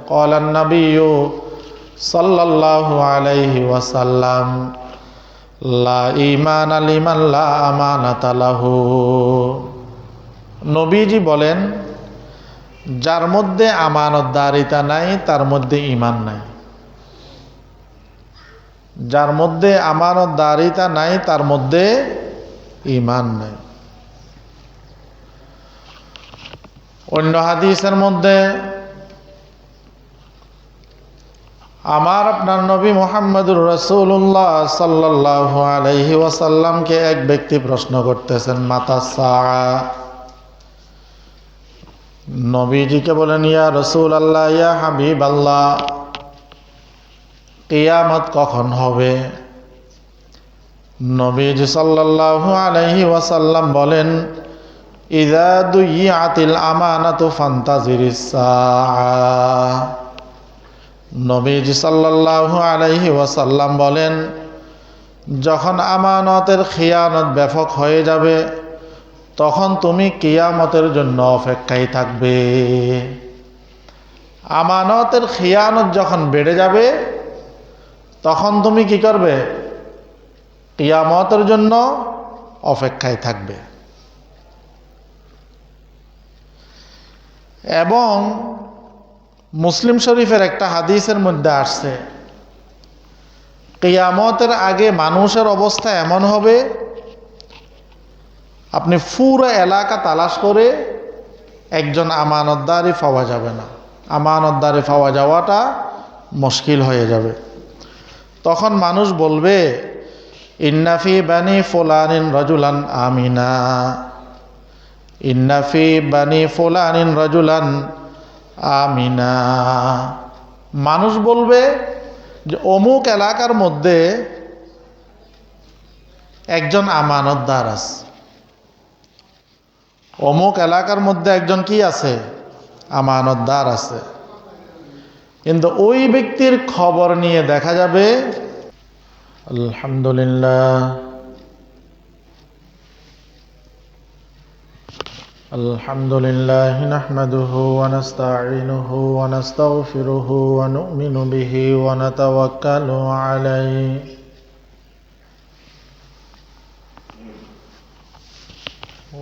ক্বালান নাবিয়্যু সাল্লাল্লাহু আলাইহি ওয়াসাল্লাম লা ঈমানা লিমান লা আমানাতা লাহু। নবীজি বলেন, যার মধ্যে আমানতদারিতা নাই তার মধ্যে ঈমান নাই। যার মধ্যে আমানতদারিতা নাই তার মধ্যে ঈমান নাই। অন্য হাদিসের মধ্যে আমার আপনার নবী মুহাম্মদুর রাসূলুল্লাহ সাল্লাল্লাহু আলাইহি ওয়াসাল্লামকে এক ব্যক্তি প্রশ্ন করতেছেন, মাতা সাআ। নবীজিকে বলেন, ইয়া রাসূলুল্লাহ, ইয়া হাবিবাল্লাহ, কিয়ামত কখন হবে? নবীজি সাল্লাল্লাহু আলাইহি ওয়াসাল্লাম বলেন, ইযা দুইয়াতিল আমানাতু ফান্তাজিরিস সাআ। নবীজি সাল্লাল্লাহু আলাইহি ওয়াসাল্লাম বলেন, যখন আমানতের খিয়ানত ব্যাপক হয়ে যাবে তখন তুমি কিয়ামতের জন্য অপেক্ষায় থাকবে। আমানতের খিয়ানত যখন বেড়ে যাবে তখন তুমি কি করবে? কিয়ামতের জন্য অপেক্ষায় থাকবে। এবং মুসলিম শরীফের একটা হাদিসের মধ্যে আসছে, কিয়ামতের আগে মানুষের অবস্থা এমন হবে, আপনি পুরো এলাকা তালাশ করে একজন আমানতদারি পাওয়া যাবে না। আমানতদারি পাওয়া যাওয়াটা মুশকিল হয়ে যাবে। তখন মানুষ বলবে, ইন্নাফি বানি ফুলানিন রাজুলান আমিনা, ইন্নাফি বানি ফুলানিন রাজুলান আমিনা। মানুষ বলবে যে অমুক এলাকার মধ্যে একজন আমানতদার আছে। অমুক এলাকার মধ্যে একজন কি আছে? আমানতদার আছে। কিন্তু ওই ব্যক্তির খবর নিয়ে দেখা যাবে, আলহামদুলিল্লাহ আলহামদুলিল্লাহ নাহমাদুহু ওয়া নাস্তাঈনুহু ওয়া নাস্তাগফিরুহু ওয়া নু'মিনু বিহি ওয়া নাতাওয়াক্কালু আলাইহি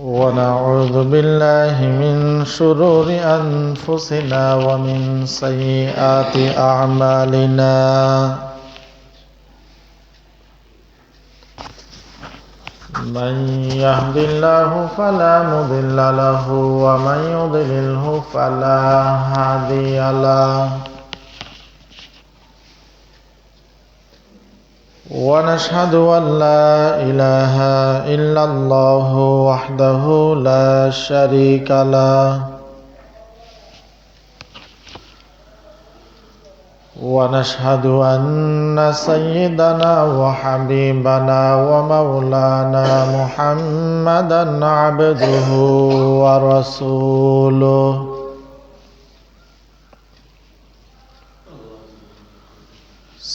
ওয়া নাউযু বিল্লাহি মিন শুরুরি আনফুসিনা ওয়া মিন সাইয়্যাতি আ'মালিনা। من يهد الله فلا مضل له ومن يضلله فلا هادي له ونشهد أن لا إله إلا الله وحده لا شريك له ونشهد أن سيدنا وحبيبنا ومولانا محمدا عبده ورسوله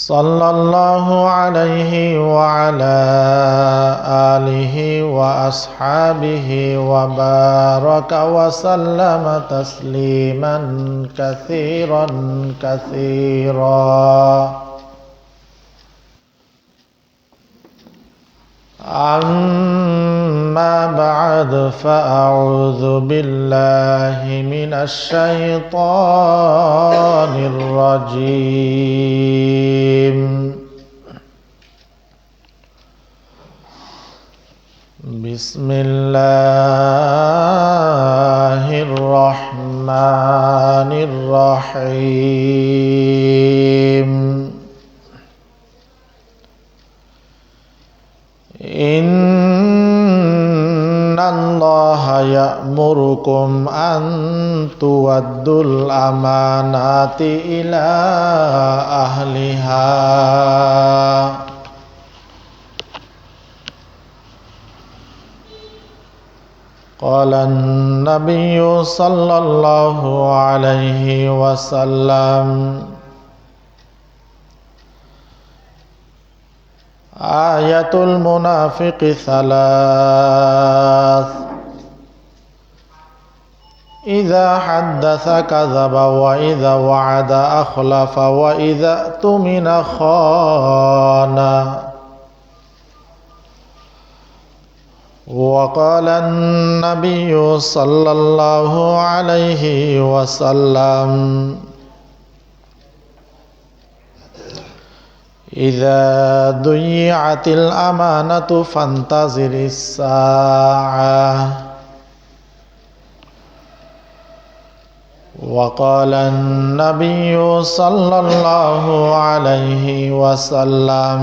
صلى الله عليه وعلى آله وأصحابه وبارك وسلم تسليما كثيرا كثيرا. أما بعد فأعوذ بالله من الشيطان الرجيم. بسم الله الرحمن الرحيم. إن الله يأمركم أن تؤدوا الأمانات إلى أهلها قال النبي صلى الله عليه وسلم آية المنافق ثلاث إذا حدث كذب وإذا وعد أخلف وإذا اؤتمن خان. وقال النبي صلى الله عليه وسلم إذا ضيعت الأمانة فانتظر الساعة. وقال النبي صلى الله عليه وسلم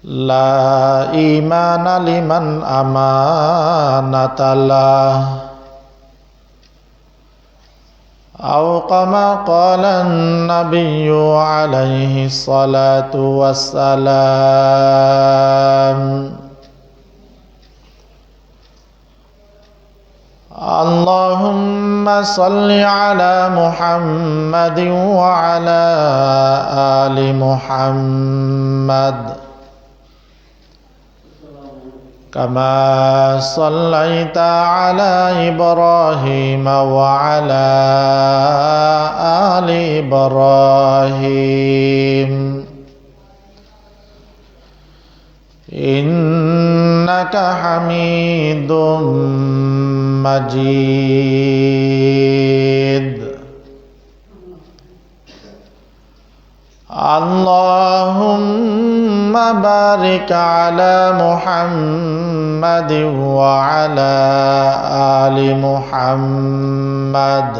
لا إيمان لمن أمانة له، أو كما قال النبي عليه الصلاة والسلام. اللهم صل على محمد وعلى آل محمد كما صليت على إبراهيم وعلى آل إبراهيم إنك حميد مجيد. اللهم بارك على محمد وعلى آل محمد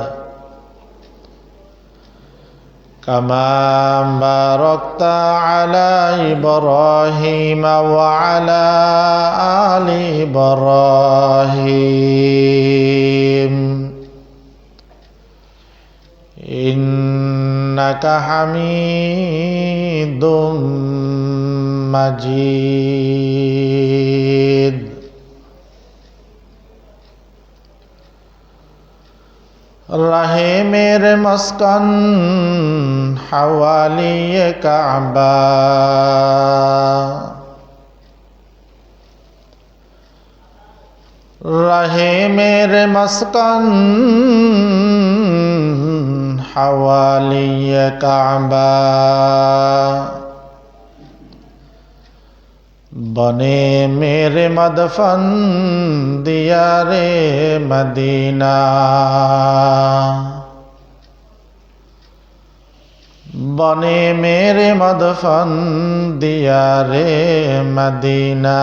كما باركت على إبراهيم وعلى آل إبراهيم إنك حميد مجيد. रहे मेरे मस्कन हवाली काबा, रहे मेरे मस्कन हवाली काबा, बने मेरे मदफन दियारे मदीना, बने मेरे मदफन दियारे मदीना।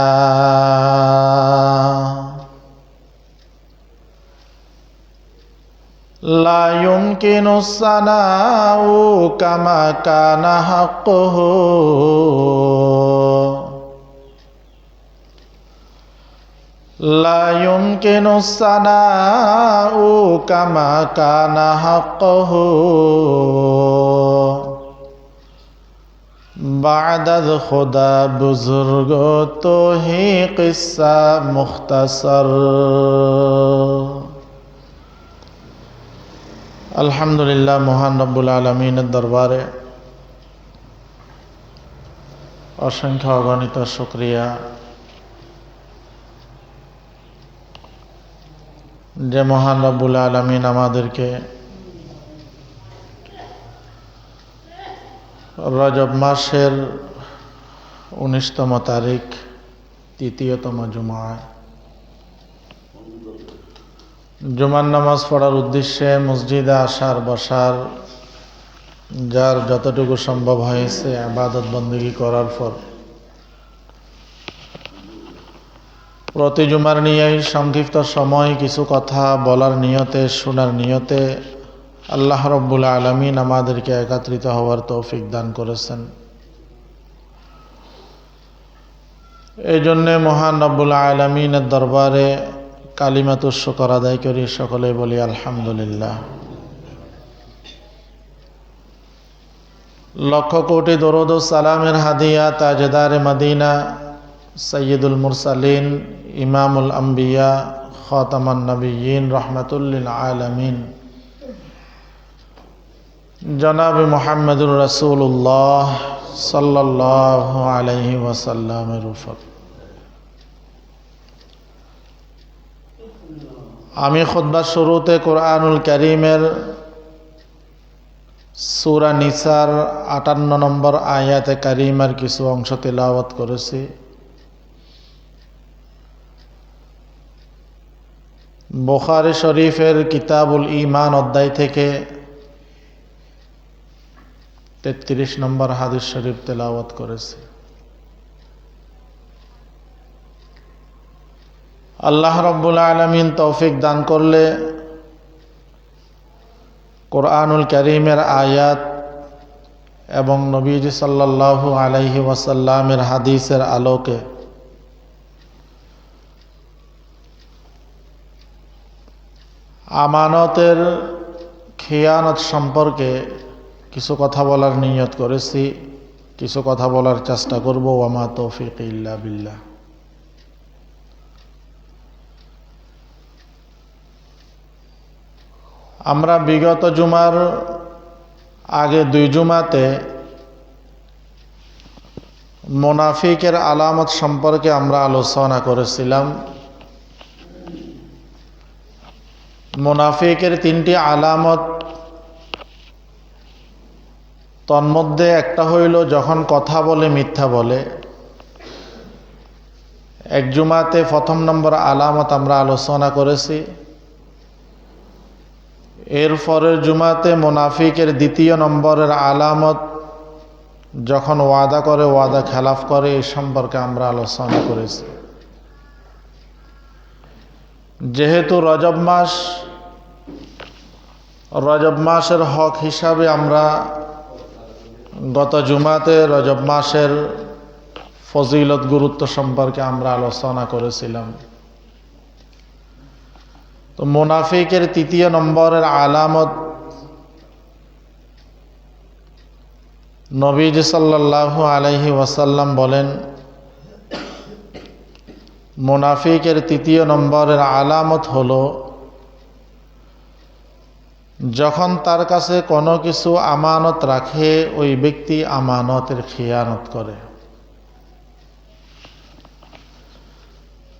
ला युमकिनु सनाउ कमा काना हक़्क़ुहु, ला युमकिनु सनाउ कमा काना हक़्क़ुहु, बादद खुदा बुजुर्ग तो ही किस्सा मुख्तसर। अल्हम्दुलिल्लाह, महान रब्बुल आलमीনের দরবারে অসংখ্য অগণিত শুকরিয়া যে মহান রব্বুল আলামিন আমাদেরকে রজব মাসের 19তম তারিখ তৃতীয়তম জুমায় জুমার নামাজ পড়ার উদ্দেশ্যে মসজিদে আসার বসার যার যতটুকু সম্ভব হয়েছে ইবাদত বন্দেগী করার পর প্রতি জুমার নিয়েই সংক্ষিপ্ত সময় কিছু কথা বলার নিয়তে, শোনার নিয়তে আল্লাহ রব্বুল আলামিন আমাদেরকে একত্রিত হওয়ার তৌফিক দান করেছেন। এই জন্যে মহান রব্বুল আলামিনের দরবারে কালিমাতুশ শুকর আদায় করি, সকলে বলি আলহামদুলিল্লাহ। লক্ষ কোটি দরুদ ও সালামের হাদিয়া তাজদার মদিনা সৈয়দুল মুরসালিন ইমামুল আম্বিয়া খাতামান নবিয়্যিন রাহমাতুল লিল আলামিন জনাব মুহাম্মদুর রাসূলুল্লাহ সাল্লাল্লাহু আলাইহি ওয়াসাল্লামের উপর আমি খুতবার শুরুতে কোরআনুল কারীমের সূরা নিসার ৫৮ নম্বর আয়াতে কারিমার কিছু অংশ তেলাওয়াত করেছি। বুখারী শরীফের কিতাবুল ঈমান অধ্যায় থেকে ৩৩ নম্বর হাদিস শরীফ তেলাওয়াত করেছি। আল্লাহ রাব্বুল আলামিন তৌফিক দান করলে কোরআনুল কারীমের আয়াত এবং নবীজি সাল্লাল্লাহু আলাইহি ওয়াসাল্লামের হাদিসের আলোকে আমানতের খিয়ানত সম্পর্কে কিছু কথা বলার নিয়ত করেছি, কিছু কথা বলার চেষ্টা করব। ওয়ামা তৌফিক ইল্লা বিল্লাহ। আমরা বিগত জুমার আগে 2 জুমাতে মুনাফিকের আলামত সম্পর্কে আমরা আলোচনা করেছিলাম। মুনাফিকের 3টি আলামত, তন্মধ্যে একটা হইল যখন কথা বলে মিথ্যা বলে। 1 জুমাতে 1ম নম্বর আলামত আমরা আলোচনা করেছি। এর পরের জুমাতে মুনাফিকের 2য় নম্বরের আলামত যখন ওয়াদা করে ওয়াদা খেলাফ করে, এই সম্পর্কে আমরা আলোচনা করেছি। যেহেতু রজব মাসের হক হিসাবে আমরা গত জুমাতে রজব মাসের ফজিলত গুরুত্ব সম্পর্কে আমরা আলোচনা করেছিলাম। তো মুনাফিকের 3য় নম্বরের আলামত নবীজি সাল্লাল্লাহু আলাইহি ওয়াসাল্লাম বলেন, মুনাফিকের 3য় নম্বরের আলামত হলো যখন তার কাছে কোনো কিছু আমানত রাখে ওই ব্যক্তি আমানতের খিয়ানত করে।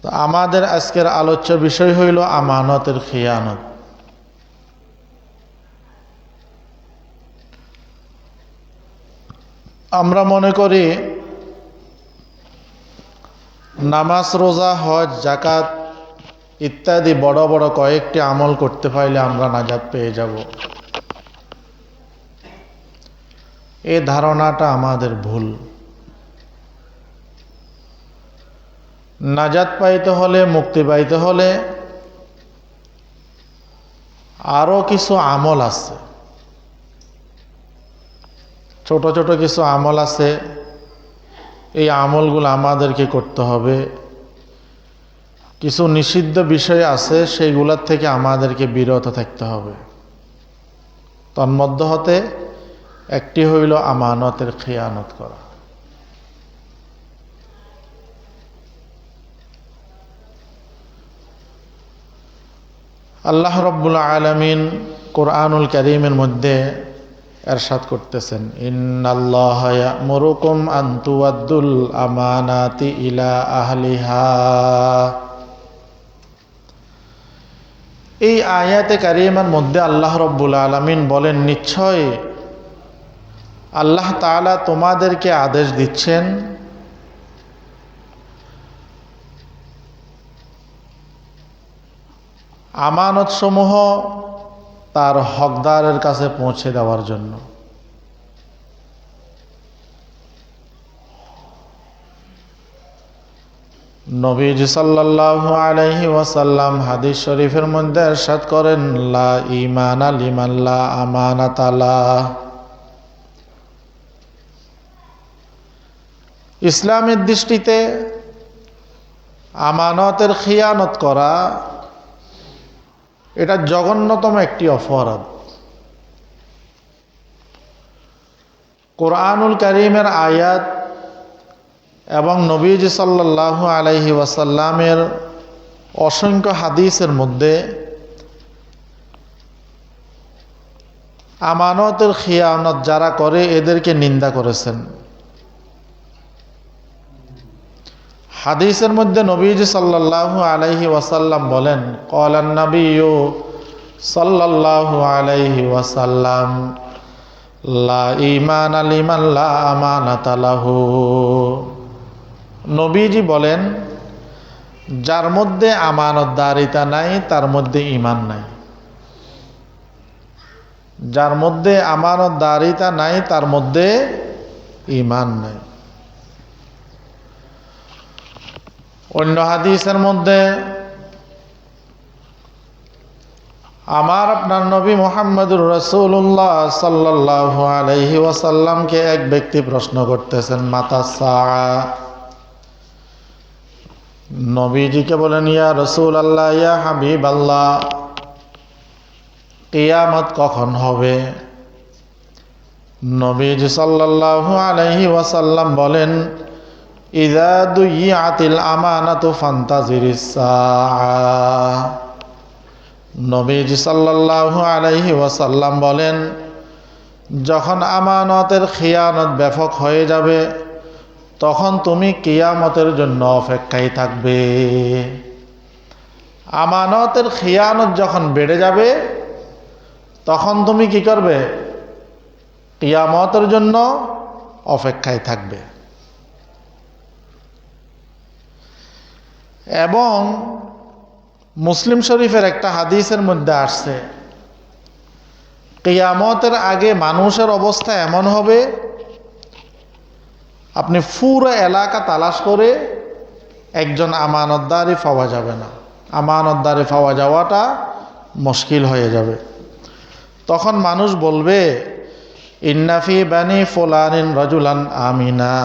তো আমাদের আজকের আলোচ্য বিষয় হইল আমানতের খিয়ানত। আমরা মনে করি নামাজ, রোজা, হজ, যাকাত ইত্যাদি বড় বড় কয়েকটি আমল করতে পারলে আমরা নাজাত পেয়ে যাব। এই ধারণাটা আমাদের ভুল। নাজাত পাইতে হলে, মুক্তি পাইতে হলে আরো কিছু আমল আছে, ছোট ছোট কিছু আমল আছে। এই আমলগুলো আমাদেরকে করতে হবে। কিছু নিষিদ্ধ বিষয় আছে, সেইগুলোর থেকে আমাদেরকে বিরত থাকতে হবে। তন্মধ্য হতে একটি হইল আমানতের খিয়ানত করা। আল্লাহ রাব্বুল আলামিন কোরআনুল কারীমের মধ্যে এরশাদ করতেছেন, ইন্নাল্লাহা ইয়া'মুরুকুম আন তুআদ্দুল আমানাতি ইলা আহলিহা। এই আয়াতে কারিমার মধ্যে আল্লাহ রাব্বুল আলামিন বলেন, নিশ্চয় আল্লাহ তাআলা তোমাদেরকে আদেশ দিচ্ছেন আমানত সমূহ তার হকদারের কাছে পৌঁছে দেওয়ার জন্য। নবীজি সাল্লাল্লাহু আলাইহি ওয়াসাল্লাম হাদিস শরীফের মধ্যে ইরশাদ করেন, লা ঈমানা লিমান লা আমানাতা লাহ। ইসলামের দৃষ্টিতে আমানতের খিয়ানত করা এটা জঘন্যতম একটি অপরাধ। কোরআনুল কারীমের আয়াত এবং নবীজি সাল্লাল্লাহু আলাইহি ওয়াসাল্লামের অসংখ্য হাদিসের মধ্যে আমানতের খিয়ানত যারা করে এদেরকে নিন্দা করেছেন। হাদিসের মধ্যে নবীজি সাল্লাল্লাহু আলাইহি ওয়াসাল্লাম বলেন, ক্বালান নাবিয়্যু সাল্লাল্লাহু আলাইহি ওয়াসাল্লাম, লা ঈমানা লিমান লা আমানাতা লাহু। নবীজি বলেন, যার মধ্যে আমানতদারিতা নাই তার মধ্যে ঈমান নাই। যার মধ্যে আমানতদারিতা নাই তার মধ্যে ঈমান নাই। অন্য হাদিসের মধ্যে আমার আপনার নবী মুহাম্মদুর রাসূলুল্লাহ সাল্লাল্লাহু আলাইহি ওয়াসাল্লামকে এক ব্যক্তি প্রশ্ন করতেছেন, মাতা সাআ। নবীজিকে বলেন, ইয়া রাসূলুল্লাহ, ইয়া হাবিবাল্লাহ, কিয়ামত কখন হবে? নবীজি সাল্লাল্লাহু আলাইহি ওয়াসাল্লাম বলেন, ইযা দুইয়াতিল আমানাতু ফান্তাজিরিস সাআ। নবীজি সাল্লাল্লাহু আলাইহি ওয়াসাল্লাম বলেন, যখন আমানতের খিয়ানত ব্যাপক হয়ে যাবে তখন তুমি কিয়ামতের জন্য অপেক্ষায় থাকবে। আমানতের খিয়ানত যখন বেড়ে যাবে তখন তুমি কি করবে? কিয়ামতের জন্য অপেক্ষায় থাকবে। এবং মুসলিম শরীফের একটা হাদিসের মধ্যে আসছে, কিয়ামতের আগে মানুষের অবস্থা এমন হবে, আপনি পুরো এলাকা তালাশ করে একজন আমানতদারি পাওয়া যাবে না। আমানতদারি পাওয়া যাওয়াটা মুশকিল হয়ে যাবে। তখন মানুষ বলবে, ইন্নাফি বানি ফুলানিন রাজুলান আমিনা,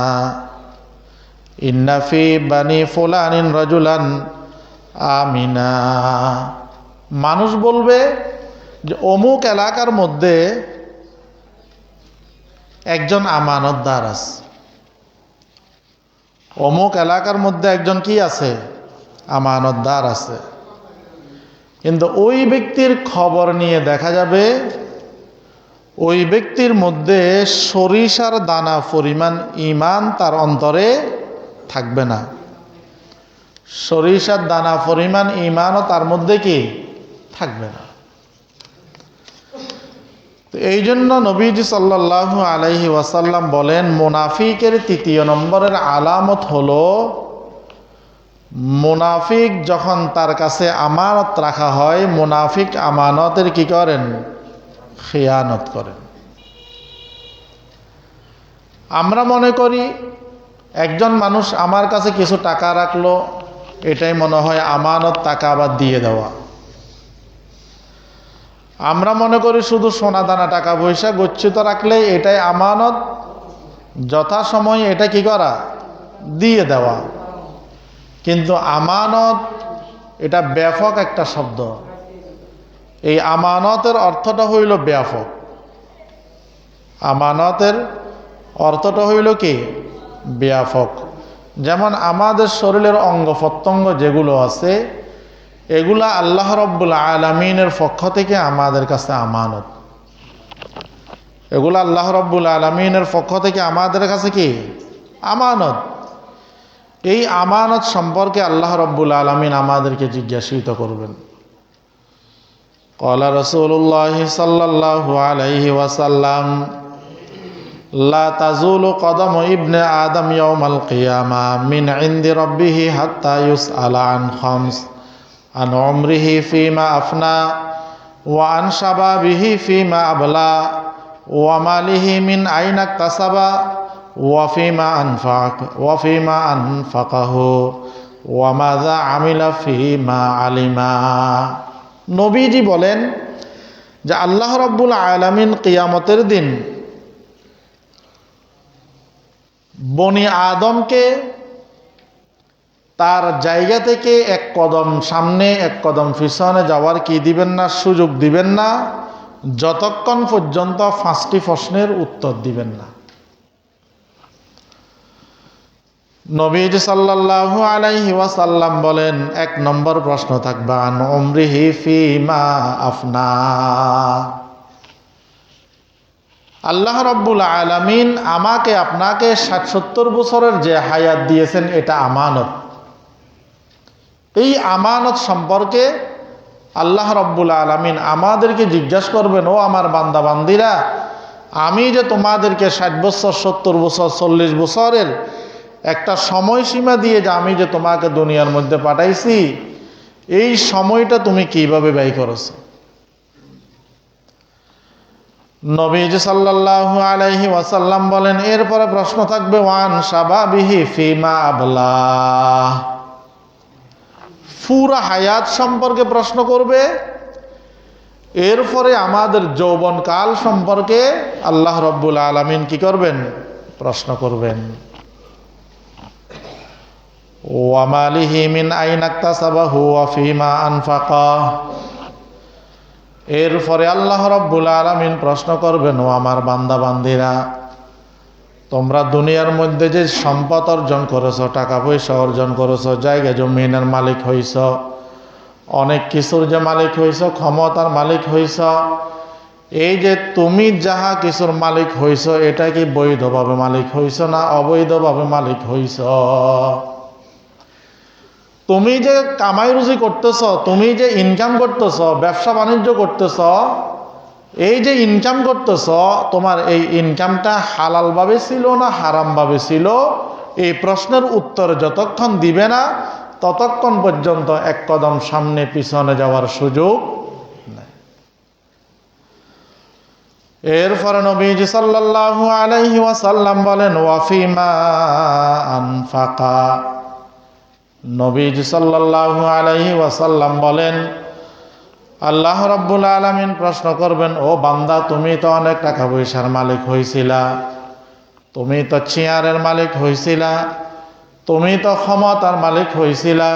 ইন্নাফি বানি ফুলানিন রাজুলান আমিনা। মানুষ বলবে যে অমুক এলাকার মধ্যে একজন আমানতদার আছে। অমুক এলাকার মধ্যে একজন কি আছে? আমানতদার আছে। কিন্তু ওই ব্যক্তির খবর নিয়ে দেখা যাবে ওই ব্যক্তির মধ্যে সরিষার দানা পরিমাণ ঈমান তার অন্তরে থাকবে না। সরিষার দানা পরিমাণ ঈমানও তার মধ্যে কি থাকবে না। তো এই জন্য নবীজি সাল্লাল্লাহু আলাইহি ওয়াসাল্লাম বলেন, মুনাফিকের তৃতীয় নম্বরের আলামত হলো, মুনাফিক যখন তার কাছে আমানত রাখা হয়, মুনাফিক আমানতের কি করেন? খিয়ানত করেন। আমরা মনে করি একজন মানুষ আমার কাছে কিছু টাকা রাখলো, এটাই মনে হয় আমানত, টাকা আবার দিয়ে দেওয়া। আমরা মনে করি শুধু সোনা দানা টাকা পয়সা গচ্ছিত রাখলে এটাই আমানত, যথাসময়ে এটা কি করা? দিয়ে দেওয়া। কিন্তু আমানত এটা ব্যাপক একটা শব্দ। এই আমানতের অর্থটা হইল ব্যাপক। আমানতের অর্থটা হইল কি? ব্যাপক। যেমন আমাদের শরীরের অঙ্গ প্রত্যঙ্গ যেগুলো আছে, এগুলা আল্লাহ রাব্বুল আলামিনের পক্ষ থেকে আমাদের কাছে আমানত। এগুলা আল্লাহ রাব্বুল আলামিনের পক্ষ থেকে আমাদের কাছে কি? আমানত। এই আমানত সম্পর্কে আল্লাহ রাব্বুল আলামিন আমাদেরকে জিজ্ঞাসিত করবেন। ক্বালা রাসূলুল্লাহ সাল্লাল্লাহু আলাইহি ওয়াসাল্লাম, লা তাজুলু কদমু ইবনে আদম ইয়াউমাল কিয়ামা মিন ইনদি রাব্বিহি হাত্তা ইউসআলা আন খামস, আন উমরিহি ফীমা আফনা, ওয়া আন শাবাবিহি ফীমা আবলা, ওয়া মালিহি মিন আইনা ইকতাসাবা, ওয়া ফীমা আনফাকাহু, ওয়া মাযা আমিলা ফীমা আলিমা। নবীজি বলেন যে আল্লাহ রাব্বুল আলামিন কিয়ামতের দিন বনি আদমকে তার জায়গা থেকে এক কদম সামনে এক কদম পিছনে যাওয়ার কি দিবেন না? সুযোগ দিবেন না, যতক্ষণ পর্যন্ত 5টি প্রশ্নের উত্তর দিবেন না। নবীজি সাল্লাল্লাহু আলাইহি ওয়াসাল্লাম বলেন, 1 নম্বর প্রশ্ন থাকবে, আন উমরিহি ফীমা আফনা। আল্লাহ রাব্বুল আলামিন আমাকে আপনাকে 60-70 বছরের যে হায়াত দিয়েছেন এটা আমানত। এই আমানত সম্পর্কে আল্লাহ রব্বুল আলামিন আমাদেরকে জিজ্ঞাসা করবেন, ও আমার বান্দা বান্দিরা, আমি যে তোমাদেরকে 60 বছর 70 বছর 40 বছরের একটা সময়সীমা দিয়ে যে আমি যে তোমাকে দুনিয়ার মধ্যে পাঠাইছি, এই সময়টা তুমি কিভাবে ব্যয় করেছো? নবীজি সাল্লাল্লাহু আলাইহি ওয়াসাল্লাম বলেন, এরপরে প্রশ্ন থাকবে ওয়ান শাবাবিহি ফিমা আবলা, পুরা হায়াত সম্পর্কে প্রশ্ন করবে। এরপরে আমাদের যৌবনকাল সম্পর্কে আল্লাহ রব্বুল আলামিন কি করবেন? প্রশ্ন করবেন। ওয়া মালিহি মিন আইনা ইকতাসাবাহু ওয়া ফিমা আনফাকা, এরপরে আল্লাহ রব্বুল আলামিন প্রশ্ন করবেন, ও আমার বান্দা বান্দিরা, তোমরা দুনিয়ার মধ্যে যে সম্পদ অর্জন করেছো, টাকা পয়সা অর্জন করেছো, জায়গা জমিনের মালিক হইছ, অনেক কিছুর যে মালিক হইছ, ক্ষমতার মালিক হইছ, এই যে তুমি যাহা কিছুর মালিক হইছ, এটা কি বৈধভাবে মালিক হইছ না অবৈধভাবে মালিক হইছ? তুমি যে কামাই রুজি করতেছ, তুমি যে ইনকাম করতেছ, ব্যবসা বাণিজ্য করতেছ, এই যে ইনকাম করতেছ, তোমার এই ইনকামটা হালালভাবে ছিল না হারামভাবে ছিল? এই প্রশ্নের উত্তর যতক্ষণ দিবে না, ততক্ষণ পর্যন্ত এক কদম সামনে পিছনে যাওয়ার সুযোগ নাই। এরপরে নবীজি সাল্লাল্লাহু আলাইহি ওয়াসাল্লাম বলেন, ওয়াফিমা আনফাকা, নবীজি সাল্লাল্লাহু আলাইহি ওয়াসাল্লাম বলেন, আল্লাহ রাব্বুল আলামিন প্রশ্ন করবেন, ও বান্দা, তুমি তো অনেক টাকা পয়সার মালিক হইছিলা, তুমি তো চেয়ারের মালিক হইছিলা, তুমি তো ক্ষমতার মালিক হইছিলা,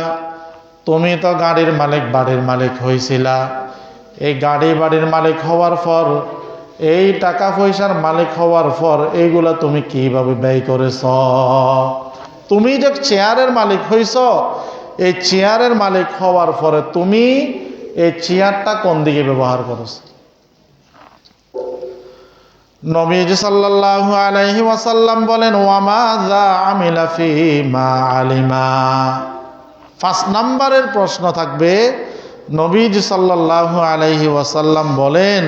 তুমি তো গাড়ির মালিক বাড়ির মালিক হইছিলা। এই গাড়ি বাড়ির মালিক হওয়ার পর, এই টাকা পয়সার মালিক হওয়ার পর, এইগুলা তুমি কিভাবে ব্যয় করেছ? তুমি যে চেয়ারের মালিক হইছ, এই চেয়ারের মালিক হওয়ার পরে তুমি এই চেয়ারটা কোন দিকে ব্যবহার করেছ? নবীজি সাল্লাল্লাহু আলাইহি ওয়াসাল্লাম বলেন, ওয়ামাযা আমিলা ফিমা আলিমা। 5 নম্বরের প্রশ্ন থাকবে, নবীজি সাল্লাল্লাহু আলাইহি ওয়াসাল্লাম বলেন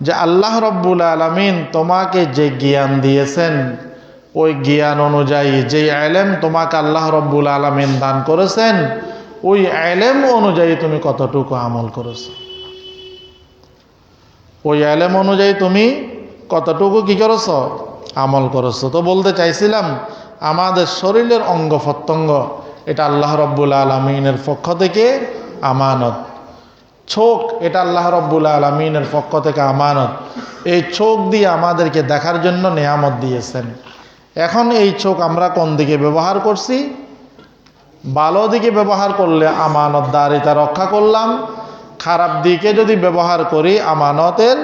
যে আল্লাহ রব্বুল আলামিন তোমাকে যে জ্ঞান দিয়েছেন, ওই জ্ঞান অনুযায়ী, যে ইলম তোমাকে আল্লাহ রব্বুল আলামিন দান করেছেন, ওই ইলম অনুযায়ী তুমি কতটুকু আমল করেছো? ওই ইলম অনুযায়ী তুমি কতটুকু কি করেছো? আমল করেছো। তো বলতে চাইছিলাম, আমাদের শরীরের অঙ্গ প্রত্যঙ্গ, এটা আল্লাহ রব্বুল আলামিনের পক্ষ থেকে আমানত। চোখ, এটা আল্লাহ রব্বুল আলামিনের পক্ষ থেকে আমানত। এই চোখ দিয়ে আমাদেরকে দেখার জন্য নিয়ামত দিয়েছেন। এখন এই চোখ আমরা কোন দিকে ব্যবহার করছি? ভালো দিকে ব্যবহার করলে আমানতদারিতা রক্ষা করলাম, খারাপ দিকে যদি ব্যবহার করি আমানতের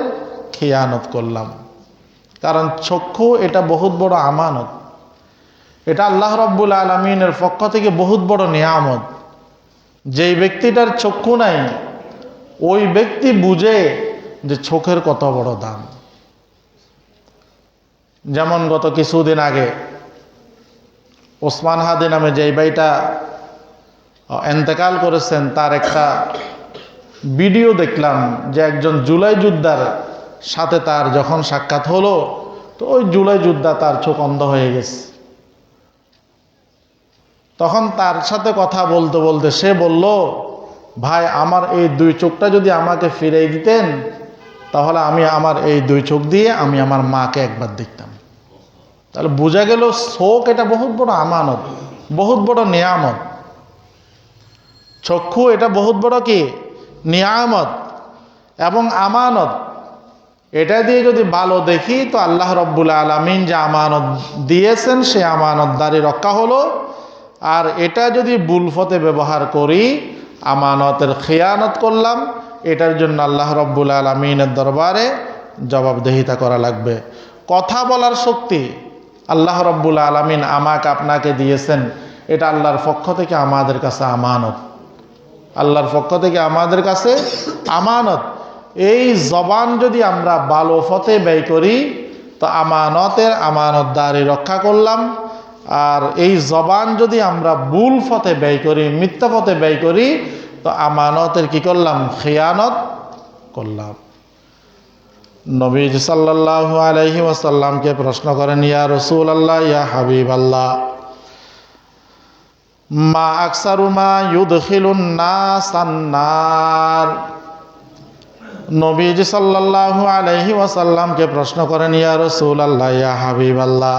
খিয়ানত করলাম। কারণ চক্ষু এটা বহুত বড় আমানত, এটা আল্লাহ রব্বুল আলামিনের পক্ষ থেকে বহুত বড় নিয়ামত। যেই ব্যক্তিটার চক্ষু নাই, ওই ব্যক্তি বুঝে যে চোখের কত বড় দাম। যেমন গত কিছুদিন আগে ওসমান হাদি নামে যেই ভাইটা এন্তেকাল করেছেন, তার একটা ভিডিও দেখলাম যে একজন জুলাই যোদ্ধার সাথে তার যখন সাক্ষাৎ হলো, তো ওই জুলাই যোদ্ধা তার চোখ অন্ধ হয়ে গেছে। তখন তার সাথে কথা বলতে বলতে সে বলল, ভাই, আমার এই 2 চোখটা যদি আমাকে ফিরিয়ে দিতেন, তাহলে আমি আমার এই 2 চোখ দিয়ে আমি আমার মাকে একবার দেখতাম। তাহলে বোঝা গেল চোখ এটা বহুত বড় আমানত, বহুত বড় নিয়ামত। চক্ষু এটা বহুত বড় কি নিয়ামত এবং আমানত। এটা দিয়ে যদি ভালো দেখি, তো আল্লাহ রব্বুল আলামিন যে আমানত দিয়েছেন, সে আমানতদারি রক্ষা হলো। আর এটা যদি ভুল পথে ব্যবহার করি, আমানতের খেয়ানত করলাম, এটার জন্য আল্লাহ রব্বুল আলামিনের দরবারে জবাবদিহিতা করা লাগবে। কথা বলার শক্তি আল্লাহ রব্বুল আলামিন আমাকে আপনাকে দিয়েছেন, এটা আল্লাহর পক্ষ থেকে আমাদের কাছে আমানত। আল্লাহর পক্ষ থেকে আমাদের কাছে আমানত। এই জবান যদি আমরা ভালো পথে ব্যয় করি, তো আমানতের আমানতদারি রক্ষা করলাম। আর এই জবান যদি আমরা ভুল পথে ব্যয় করি, মিথ্যা পথে ব্যয় করি, তো আমানতের কি করলাম? খেয়ানত করলাম। নবীজি সাল্লাল্লাহু আলাইহি ওয়াসাল্লামকে প্রশ্ন করেন, ইয়া রাসূলুল্লাহ, ইয়া হাবিবাল্লাহ, মা আকসারু মা ইউদখিলুন নাসান নার। নবীজি সাল্লাল্লাহু আলাইহি ওয়াসাল্লামকে প্রশ্ন করেন, ইয়া রাসূলুল্লাহ, ইয়া হাবিবাল্লাহ,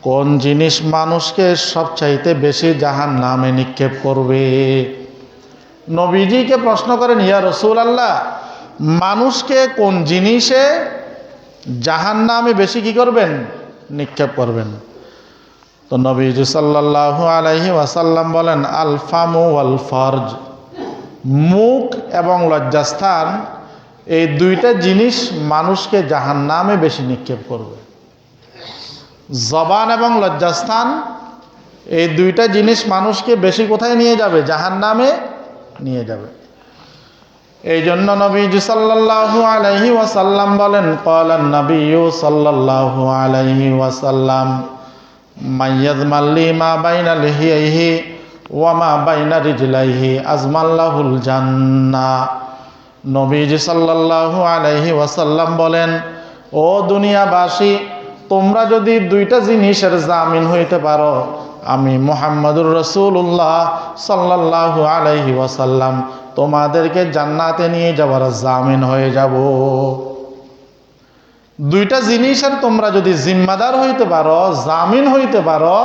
কোন জিনিস মানুষকে সবচাইতে বেশি জাহান্নামে নিক্ষেপ করবে? নবীজিকে প্রশ্ন করেন, ইয়া রাসূলুল্লাহ, মানুষকে কোন জিনিসে জাহান্নামে বেশি কি করবেন? নিক্ষেপ করবেন। তো নবীজি সাল্লাল্লাহু আলাইহি ওয়াসাল্লাম বলেন, আল ফামু ওয়াল ফারজ, মুখ এবং লজ্জাস্থান, এই দুইটা জিনিস মানুষকে জাহান্নামে বেশি নিক্ষেপ করবে। জবান এবং লজ্জাস্থান, এই দুইটা জিনিস মানুষকে বেশি কোথায় নিয়ে যাবে? জাহান্নামে নিয়ে যাবে। এই জন্য নবীজি সাল্লাল্লাহু আলাইহি ওয়াসাল্লাম বলেন, ক্বালান নাবিয়্যু সাল্লাল্লাহু আলাইহি ওয়াসাল্লাম, মাইয়াজমাল্লি মা বাইনা লিহিয়াইহি ওয়া মা বাইনা রিজলাইহি আজমাল্লাহুল জান্নাহ। নবীজি সাল্লাল্লাহু আলাইহি ওয়াসাল্লাম বলেন, ও দুনিয়াবাসী, তোমরা যদি দুইটা জিনিসের জামিন হইতে পারো, আমি মুহাম্মদুর রাসূলুল্লাহ সাল্লাল্লাহু আলাইহি ওয়াসাল্লাম তোমাদেরকে জান্নাতে নিয়ে যাওয়ার জামিন হয়ে যাব। দুইটা জিনিসের তোমরা যদি জিম্মাদার হইতে পারো, জামিন হইতে পারো,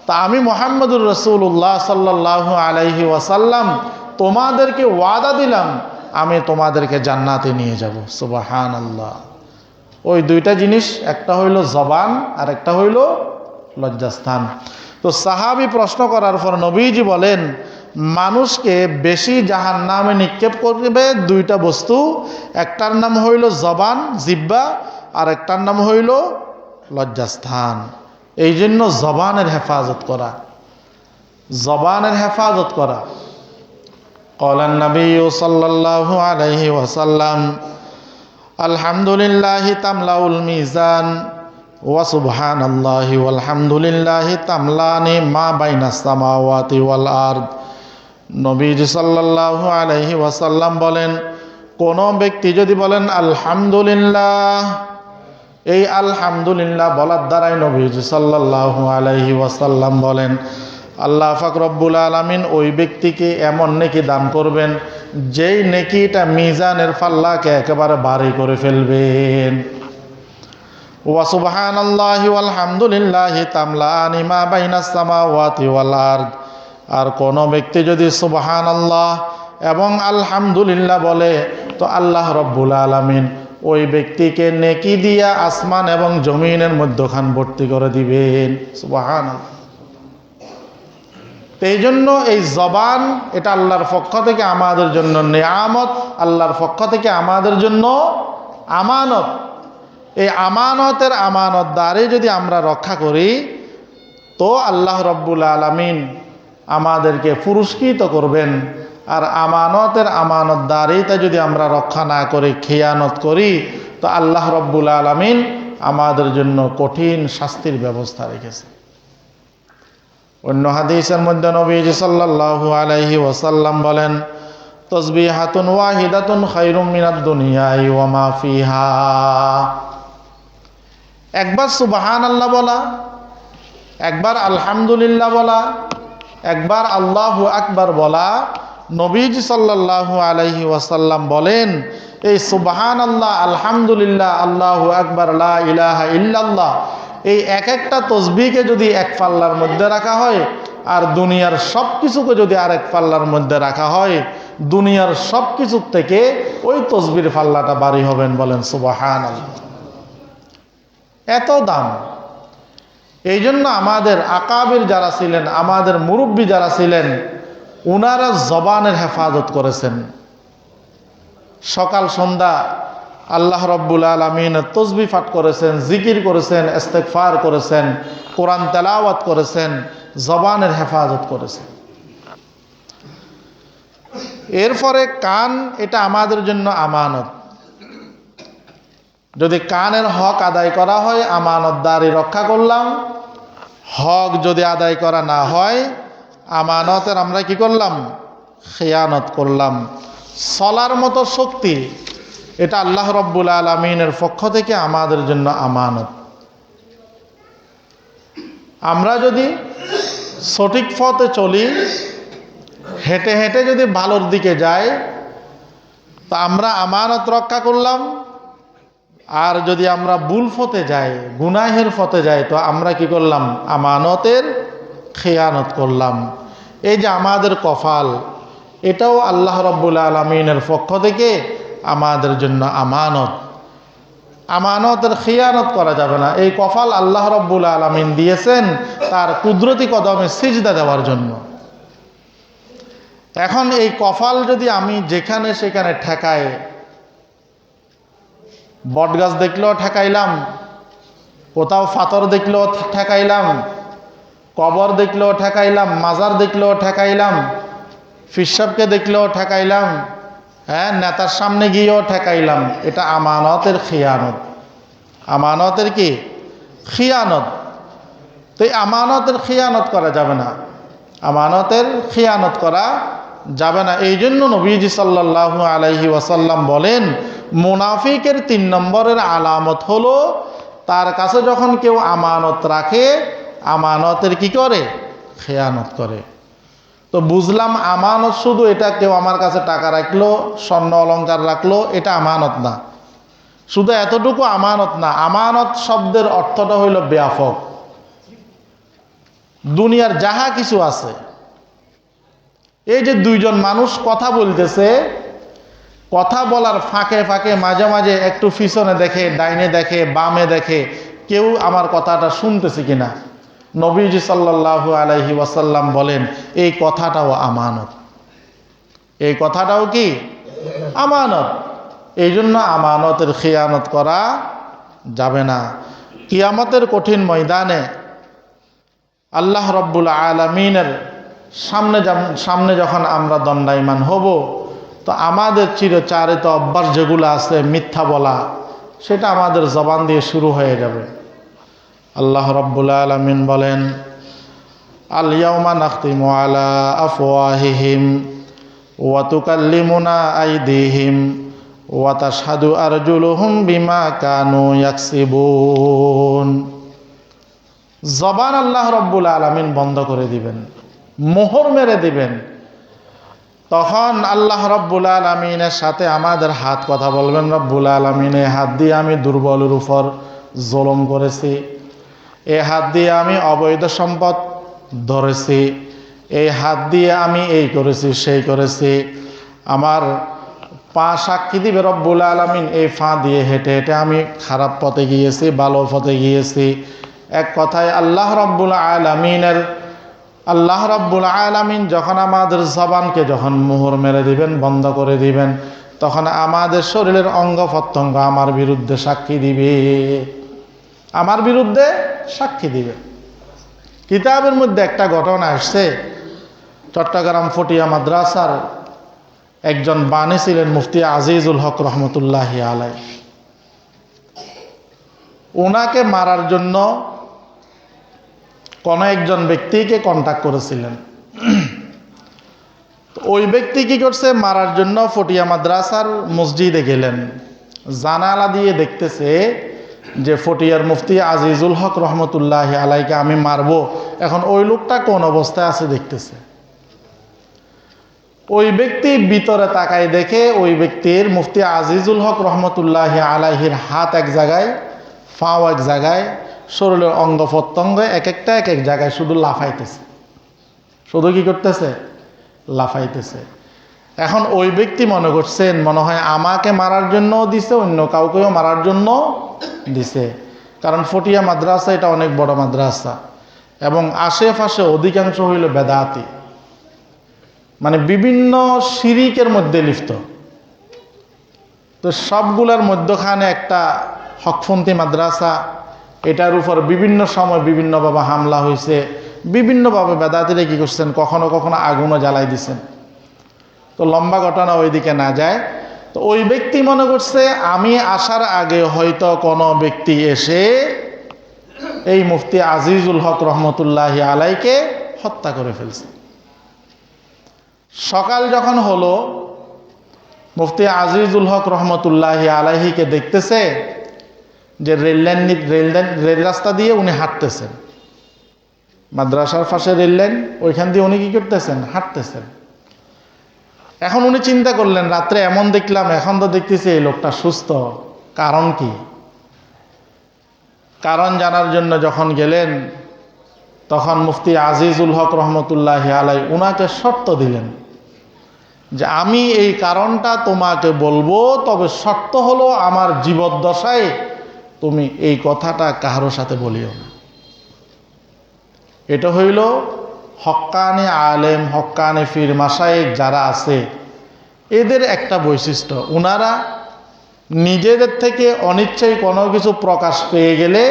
তা আমি মুহাম্মদুর রাসূলুল্লাহ সাল্লাল্লাহু আলাইহি ওয়াসাল্লাম তোমাদেরকে ওয়াদা দিলাম, আমি তোমাদেরকে জান্নাতে নিয়ে যাব। সুবহানাল্লাহ। ওই দুইটা জিনিস, একটা হইল জবান আর একটা হইল লজ্জাস্থান। তো সাহাবী প্রশ্ন করার পর নবীজি বলেন, মানুষকে বেশি জাহান্নামে নিক্ষেপ করবে দুইটা বস্তু, একটার নাম হইল জবান, জিহ্বা, আর একটার নাম হইল লজ্জাস্থান। এই জন্য জবানের হেফাজত করা, জবানের হেফাজত করা। ক্বালান নাবিয়্যু সাল্লাল্লাহু আলাইহি ওয়াসাল্লাম, আলহামদুলিল্লাহি তামলাউল মিজান ওয়া সুবহানাল্লাহি ওয়ালহামদুলিল্লাহি তামলানি মা বাইনাস সামাওয়াতি ওয়াল আরদ। নবীজি সাল্লাল্লাহু আলাইহি ওয়াসাল্লাম বলেন, কোন ব্যক্তি যদি বলেন আলহামদুলিল্লাহ, এই আলহামদুলিল্লাহ বলার দ্বারাই নবীজি সাল্লাল্লাহু আলাইহি ওয়াসাল্লাম বলেন, আল্লাহ পাক রব্বুল আলামিন ওই ব্যক্তিকে এমন নেকি দান করবেন, যেই নেকিটা মিজানের পাল্লাকে একেবারে ভারী করে ফেলবেন। ওয়া সুবহানাল্লাহি ওয়াল হামদুলিল্লাহি তামলানি মা বাইনাস সামাওয়াতি ওয়াল আরদ। আর কোন ব্যক্তি যদি সুবহানাল্লাহ এবং আলহামদুলিল্লাহ বলে, তো আল্লাহ রব্বুল আলামিন ওই ব্যক্তিকে নেকি দিয়া আসমান এবং জমিনের মধ্যখান ভর্তি করে দিবেন। সুবহানাল্লাহ। এই জন্য এই জবান, এটা আল্লাহর পক্ষ থেকে আমাদের জন্য নিয়ামত, আল্লাহর পক্ষ থেকে আমাদের জন্য আমানত। এই আমানতের আমানতদারি যদি আমরা রক্ষা করি, তো আল্লাহ রব্বুল আলামিন আমাদেরকে পুরস্কৃত করবেন। আর আমানতের আমানতদারিতা যদি আমরা রক্ষা না করে খেয়ানত করি, তো আল্লাহ রব্বুল আলামিন আমাদের জন্য কঠিন শাস্তির ব্যবস্থা রেখেছে। অন্য হাদিসের মধ্যে নবীজি সাল্লাল্লাহু আলাইহি ওয়াসাল্লাম বলেন, তাসবিহাতুন ওয়াহিদাতুন খায়রুম মিনাদ দুনিয়া ওয়া মা ফিহা। একবার সুবহানাল্লাহ বলা, একবার আলহামদুলিল্লাহ বলা, একবার আল্লাহু আকবার বলা, নবীজি সাল্লাল্লাহু আলাইহি ওয়াসাল্লাম বলেন, এই সুবহানাল্লাহ, আলহামদুলিল্লাহ, আল্লাহু আকবার, লা ইলাহা ইল্লাল্লাহ, এই এক একটা তসবিহকে যদি এক পাল্লার মধ্যে রাখা হয়, আর দুনিয়ার সব কিছুকে যদি আরেক পাল্লার মধ্যে রাখা হয়, দুনিয়ার সব কিছুর থেকে ওই তসবির পাল্লাটা ভারী হবেন। বলেন সুবহানাল্লাহ। এত দাম। এই জন্য আমাদের আকাবির যারা ছিলেন, আমাদের মুরব্বী যারা ছিলেন, ওনারা জবানের হেফাজত করেছেন। সকাল সন্ধ্যা আল্লাহ রব্বুল আলামিনের তসবিহ পাঠ করেছেন, জিকির করেছেন, ইস্তেগফার করেছেন, কোরআন তেলাওয়াত করেছেন, জবানের হেফাজত করেছেন। এরপরে কান, এটা আমাদের জন্য আমানত। যদি কানের হক আদায় করা হয়, আমানতদারি রক্ষা করলাম, হক যদি আদায় করা না হয়, আমানতের আমরা কি করলাম? খেয়ানত করলাম। চলার মতো শক্তি, এটা আল্লাহ রব্বুল আলামিনের পক্ষ থেকে আমাদের জন্য আমানত। আমরা যদি সঠিক পথে চলি, হেঁটে হেঁটে যদি ভালোর দিকে যাই, তা আমরা আমানত রক্ষা করলাম। আর যদি আমরা ভুল পথে যাই, গুনাহের পথে যাই, তো আমরা কি করলাম? আমানতের খেয়ানত করলাম। এই যে আমাদের কপাল, এটাও আল্লাহ রব্বুল আলামিনের পক্ষ থেকে আমাদের জন্য আমানত। আমানতের খেয়ানত করা যাবে না। এই কপাল আল্লাহ রব্বুল আলামিন দিয়েছেন তার কুদরতি কদমে সিজদা দেওয়ার জন্য। এখন এই কপাল যদি আমি যেখানে সেখানে ঠেকাই, বটগাছ দেখলেও ঠেকাইলাম, কোথাও পাথর দেখলেও ঠেকাইলাম, কবর দেখলেও ঠেকাইলাম, মাজার দেখলেও ঠেকাইলাম, ফিরসাবকে দেখলেও ঠেকাইলাম, হ্যাঁ, নেতার সামনে গিয়েও ঠেকাইলাম, এটা আমানতের খিয়ানত। আমানতের কি? খিয়ানত। তো এই আমানতের খিয়ানত করা যাবে না, আমানতের খিয়ানত করা যাবে না। এই জন্য নবীজি সাল্লাল্লাহু আলাইহি ওয়াসাল্লাম বলেন, মুনাফিকের 3 নম্বরের আলামত হলো তার কাছে যখন কেউ আমানত রাখে, আমানতের কি করে? খেয়ানত করে। তো বুঝলাম আমানত শুধু এটা কেউ আমার কাছে টাকা রাখলো, স্বর্ণ অলংকার রাখলো, এটা আমানত না। শুধু এতটুকু আমানত না, আমানত শব্দের অর্থটা হইল ব্যাপক। দুনিয়ার যাহা কিছু আছে, এই যে দুইজন মানুষ কথা বলতেছে, কথা বলার ফাঁকে ফাঁকে মাঝে মাঝে একটু পিছনে দেখে, ডাইনে দেখে, বামে দেখে, কেউ আমার কথাটা শুনতেছে কিনা। নবীজি সাল্লাল্লাহু আলাইহি ওয়াসাল্লাম বলেন, এই কথাটাও আমানত। এই কথাটাও কি? আমানত। এই জন্য আমানতের খেয়ানত করা যাবে না। কিয়ামতের কঠিন ময়দানে আল্লাহ রব্বুল আলামিনের সামনে যখন আমরা দণ্ডায়মান হব, তো আমাদের চিরচারিত অভ্যাস যেগুলো আছে, মিথ্যা বলা, সেটা আমাদের জবান দিয়ে শুরু হয়ে যাবে। আল্লাহ রব্বুল আলামিন বলেন, আল ইয়াউমা নাখতিমু আলা আফওয়াহিহিম ওয়া তুকাল্লিমুনা আইদিহিম ওয়া তাশহাদু আরজুলুহুম বিমা কানু ইয়াকসিবুন। জবান আল্লাহ রব্বুল আলামিন বন্ধ করে দিবেন, মোহর মেরে দিবেন। তখন আল্লাহ রব্বুল আলামিনের সাথে আমাদের হাত কথা বলবেন। রব্বুল আলামিন, এই হাত দিয়ে আমি দুর্বলের উপর জুলুম করেছি, এই হাত দিয়ে আমি অবৈধ সম্পদ ধরেছি, এই হাত দিয়ে আমি এই করেছি, সেই করেছি। আমার পা সাক্ষী দিবে রব্বুল আলামিন, এই পা দিয়ে হেঁটে হেঁটে আমি খারাপ পথে গিয়েছি, ভালো পথে গিয়েছি। এক কথায় আল্লাহ রব্বুল আলামিন যখন আমাদের জবানকে যখন মোহর মেরে দিবেন, বন্ধ করে দিবেন, তখন আমাদের শরীরের অঙ্গ প্রত্যঙ্গ আমার বিরুদ্ধে সাক্ষী দিবে, আমার বিরুদ্ধে সাক্ষী দিবে। কিতাবের মধ্যে একটা ঘটনা আসছে, চট্টগ্রাম ফটিয়া মাদ্রাসার একজন বানী ছিলেন মুফতি আজিজুল হক রহমতুল্লাহি আলাই। ওনাকে মারার জন্য কোন একজন ব্যক্তিকে কন্ট্যাক্ট করেছিলেন। ওই ব্যক্তি কি করছে? মারার জন্য ফটিয়া মাদ্রাসার মসজিদে গেলেন, জানালা দিয়ে দেখতেছে যে ফটিয়ার মুফতি আজিজুল হক রহমতুল্লাহি আলাইকে আমি মারবো। এখন ওই লোকটা কোন অবস্থায় আছে দেখতেছে। ওই ব্যক্তি ভিতরে তাকায়, দেখে ওই ব্যক্তির মুফতি আজিজুল হক রহমতুল্লাহি আলাইহির হাত এক জায়গায়, পাও এক জায়গায়, শরীরের অঙ্গ প্রত্যঙ্গ এক একটা এক এক জায়গায় শুধু লাফাইতেছে। শুধু কি করতেছে? লাফাইতেছে। এখন ওই ব্যক্তি মনে করছেন, মনে হয় আমাকে মারার জন্য দিছে, অন্য কাউকেও মারার জন্য দিছে। কারণ ফটিয়া মাদ্রাসা এটা অনেক বড় মাদ্রাসা এবং আশেপাশে অধিকাংশ হইল বেদাতি, মানে বিভিন্ন শিরিকের মধ্যে লিপ্ত। তো সবগুলার মধ্যখানে একটা হকপন্থী মাদ্রাসা, এটার উপর বিভিন্ন সময় বিভিন্নভাবে হামলা হয়েছে, বিভিন্নভাবে বেদাতিরা কি করছেন, কখনো কখনো আগুনও জ্বালাই দিছেন। তো লম্বা ঘটনা ওইদিকে না যায়। তো ওই ব্যক্তি মনে করছে আমি আসার আগে হয়তো কোনো ব্যক্তি এসে এই মুফতি আজিজুল হক রহমতুল্লাহি আলাইকে হত্যা করে ফেলছে। সকাল যখন হলো, মুফতি আজিজুল হক রহমতুল্লাহি আলাইহিকে দেখতেছে যে রেল রাস্তা দিয়ে উনি হাঁটতেছেন, মাদ্রাসার পাশে রেল লাইন, ওইখান দিয়ে উনি কি করতেছেন? হাঁটতেছেন। এখন উনি চিন্তা করলেন, রাত্রে এমন দেখলাম, এখন তো দেখতেছি এই লোকটা সুস্থ, কারণ কি? কারণ জানার জন্য যখন গেলেন, তখন মুফতি আজিজুল হক রহমতুল্লাহি আলাই উনাকে শর্ত দিলেন যে আমি এই কারণটা তোমাকে বলবো, তবে শর্ত হলো আমার জীবদ্দশায় তুমি এই কথাটা কারোর সাথে বলিও না। এটা হইল হক্কানি আলেম, হক্কানি ফির মাশায়েখ যারা আছে এদের একটা বৈশিষ্ট্য। উনারা নিজেদের থেকে অনিচ্ছায় কোনো কিছু প্রকাশ পেয়ে গেলে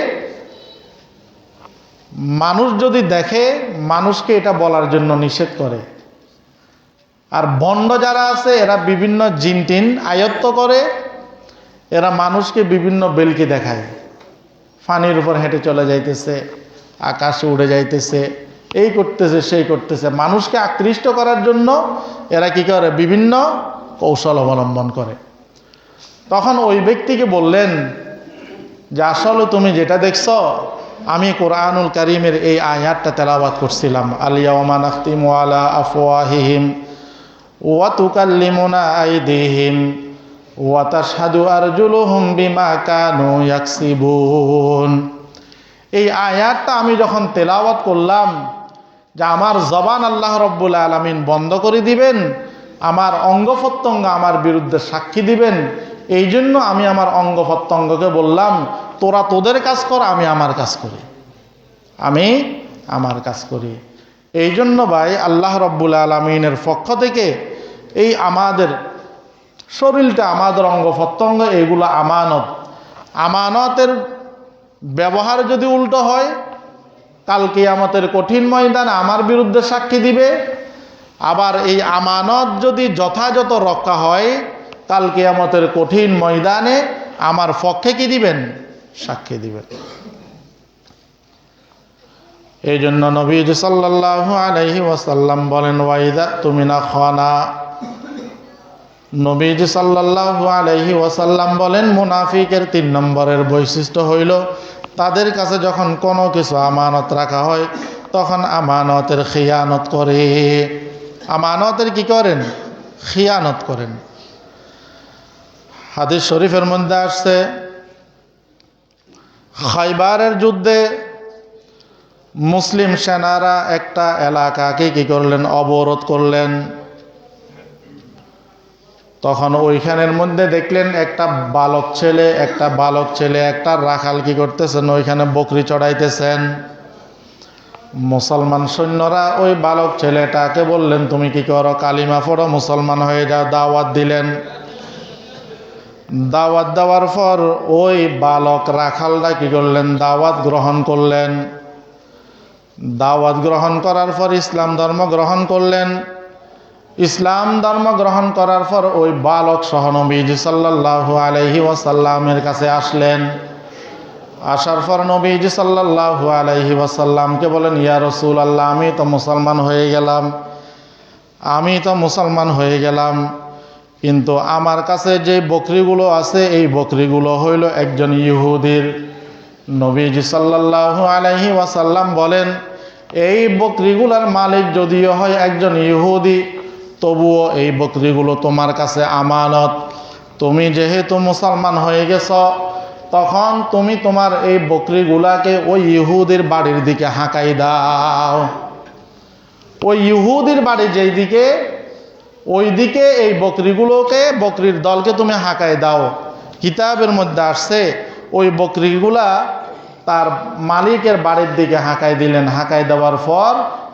মানুষ যদি দেখে, মানুষকে এটা বলার জন্য নিষেধ করে। আর বন্ড যারা আছে এরা বিভিন্ন জিনটিন আয়ত্ত করে, এরা মানুষকে বিভিন্ন বেলকি দেখায়, পানির উপর হেঁটে চলে যাইতেছে, আকাশে উড়ে যাইতেছে, এই করতেছে সেই করতেছে। মানুষকে আকৃষ্ট করার জন্য এরা কি করে? বিভিন্ন কৌশল অবলম্বন করে। তখন ওই ব্যক্তিকে বললেন যে আসলে তুমি যেটা দেখছো, আমি কোরআনুল কারীমের এই আয়াতটা তেলাওয়াত করছিলাম, আল ইয়াওমা নাখতিমু আলা আফওয়াহিহিম ওয়া তুকাল্লিমুনা আইদিহিম ওয়া তাশহাদু আরজুলুহুম বিমা কানু ইয়াকসিবুন। এই আয়াতটা আমি যখন তেলাওয়াত করলাম যে আমার জবান আল্লাহ রব্বুল আলামিন বন্ধ করে দিবেন, আমার অঙ্গ প্রত্যঙ্গ আমার বিরুদ্ধে সাক্ষী দিবেন, এই জন্য আমি আমার অঙ্গ প্রত্যঙ্গকে বললাম তোরা তোদের কাজ কর, আমি আমার কাজ করি, আমি আমার কাজ করি। এই জন্য ভাই আল্লাহ রব্বুল আলামিনের পক্ষ থেকে এই আমাদের শরীরটা, আমাদের অঙ্গ প্রত্যঙ্গ, এগুলো আমানত। আমানতের ব্যবহার যদি উল্টো হয়, কাল কিয়ামতের কঠিন ময়দানে আমার বিরুদ্ধে সাক্ষী দিবে। আবার এই আমানত যদি যথাযথ রক্ষা হয়, কাল কিয়ামতের কঠিন ময়দানে আমার পক্ষে কি দিবেন? সাক্ষী দিবেন। এই জন্য নবীজি সাল্লাল্লাহু আলাইহি ওয়াসাল্লাম বলেন, ওয়াইদা তুমিনা খানা। নবীজি সাল্লাল্লাহু আলাইহি ওয়াসাল্লাম বলেন, মুনাফিকের 3 নম্বরের বৈশিষ্ট্য হইল তাদের কাছে যখন কোনো কিছু আমানত রাখা হয় তখন আমানতের খিয়ানত করে। আমানতের কি করেন? খিয়ানত করেন। হাদিস শরীফের মধ্যে আসছে, খাইবারের যুদ্ধে মুসলিম সেনারা একটা এলাকাকে কি করলেন? অবরোধ করলেন। তখন ওইখানের মধ্যে দেখলেন একটা বালক ছেলে একটা রাখাল কি করতেছেন? ওইখানে বকরি চড়াইতেছেন। মুসলমান সৈন্যরা ওই বালক ছেলেটাকে বললেন, তুমি কি করো? কালিমা পড়ো, মুসলমান হয়ে যাও। দাওয়াত দিলেন। দাওয়াত দেওয়ার পর ওই বালক রাখালটা কি করলেন? দাওয়াত গ্রহণ করলেন। দাওয়াত গ্রহণ করার পর ইসলাম ধর্ম গ্রহণ করলেন। ইসলাম ধর্ম গ্রহণ করার পর ওই বালক সহ নবীজি সাল্লাল্লাহু আলাইহি ওয়াসাল্লামের কাছে আসলেন। আসার পর নবীজি সাল্লাল্লাহু আলাইহি ওয়াসাল্লামকে বলেন, ইয়া রাসূলুল্লাহ, আমি তো মুসলমান হয়ে গেলাম, কিন্তু আমার কাছে যে বকরিগুলো আছে এই বকরিগুলো হইল একজন ইহুদির। নবীজি সাল্লাল্লাহু আলাইহি ওয়াসাল্লাম বলেন, এই বকরিগুলার মালিক যদিও হয় একজন ইহুদি, তবুও এই বকরিগুলো তোমার কাছে আমানত। তুমি যেহেতু মুসলমান হয়ে গেছ, তখন তুমি তোমার এই বকরিগুলাকে ওই ইহুদির বাড়ির দিকে হাঁকাই দাও। ওই ইহুদির বাড়ি যেই দিকে, ওই দিকে এই বকরিগুলোকে, বকরির দলকে তুমি হাঁকাই দাও। কিতাবের মধ্যে আসছে ওই বকরিগুলা তার মালিকের বাড়ির দিকে হাঁকাই দিলেন। হাঁকাই দেওয়ার পর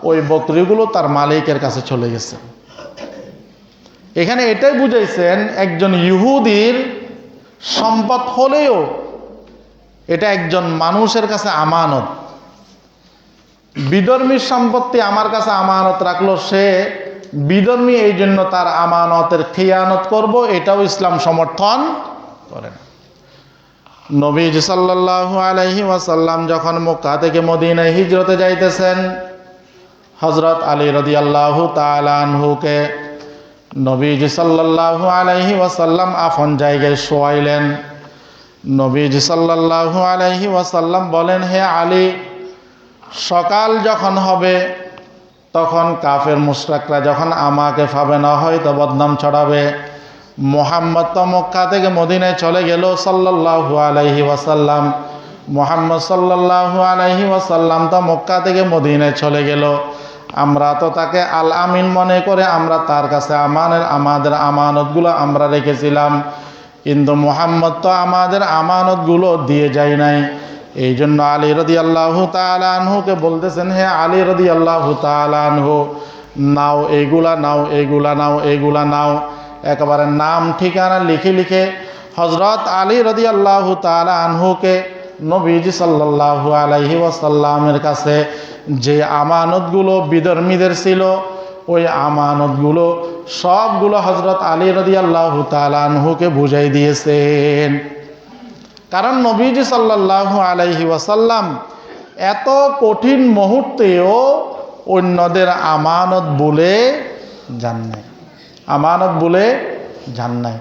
ওই বকরিগুলো তার মালিকের কাছে চলে গেছে। এখানে এটাই বুঝাইছেন, একজন ইহুদির সম্পদ হলেও এটা একজন মানুষের কাছে আমানত। বিধর্মীর সম্পত্তি আমার কাছে আমানত রাখলো, সে বিধর্মী, এই জন্য তার আমানতের খিয়ানত করব, এটাও ইসলাম সমর্থন করে না। নবীজি সাল্লাল্লাহু আলাইহি ওয়াসাল্লাম যখন মক্কা থেকে মদিনায় হিজরতে যাইতেছেন, হযরত আলী রাদিয়াল্লাহু তাআলা আনহুকে নবীজি সাল্লাল্লাহু আলাইহি ওয়াসাল্লাম আপন জায়গায় শোয়াইলেন। নবীজি সাল্লাল্লাহু আলাইহি ওয়াসাল্লাম বলেন, হে আলী, সকাল যখন হবে তখন কাফের মুশরিকরা যখন আমাকে পাবে না হয়তো বদনাম ছড়াবে, মুহাম্মদ তো মক্কা থেকে মদিনায় চলে গেল সাল্লাল্লাহু আলাইহি ওয়াসাল্লাম, মুহাম্মদ সাল্লাল্লাহু আলাইহি ওয়াসাল্লাম তো মক্কা থেকে মদিনায় চলে গেল, আমরা তো তাকে আল আমিন মনে করে আমরা তার কাছে আমাদের আমানতগুলো আমরা রেখেছিলাম, কিন্তু মুহাম্মদ তো আমাদের আমানতগুলো দিয়ে যায় নাই। এই জন্য আলী রাদিয়াল্লাহু তাআলা আনহুকে বলতেছেন, হে আলী রাদিয়াল্লাহু তাআলা আনহু, নাও এইগুলা নাও, এইগুলা নাও, এইগুলা নাও। একেবারে নাম ঠিকানা লিখে লিখে হযরত আলী রাদিয়াল্লাহু তাআলা আনহুকে নবীজি সাল্লাল্লাহু আলাইহি ওয়াসাল্লামের কাছে যে আমানতগুলো বিধর্মীদের ছিল, ওই আমানতগুলো সবগুলো হযরত আলী রাদিয়াল্লাহু তাআলা আনহুকে বুঝাই দিয়েছেন। কারণ নবীজি সাল্লাল্লাহু আলাইহি ওয়াসাল্লাম এত কঠিন মুহূর্তেও অন্যদের আমানত বলে যান নাই, আমানত বলে যান নাই।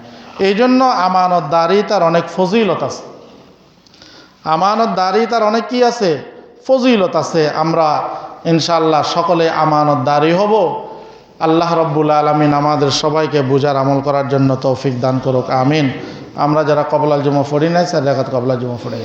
এই জন্য আমানতদারি তার অনেক ফজিলত আছে, আমানতদারি তার অনেক কি আছে, ফজিলত আছে। আমরা ইনশাআল্লাহ সকলে আমানতদারি হব। আল্লাহ রাব্বুল আলামিন আমাদের সবাইকে বুঝার আমল করার জন্য তৌফিক দান করুক, আমিন। আমরা যারা কবলাল জুমা পড়ি নাই 4 রাকাত কবলাল জুমা পড়ে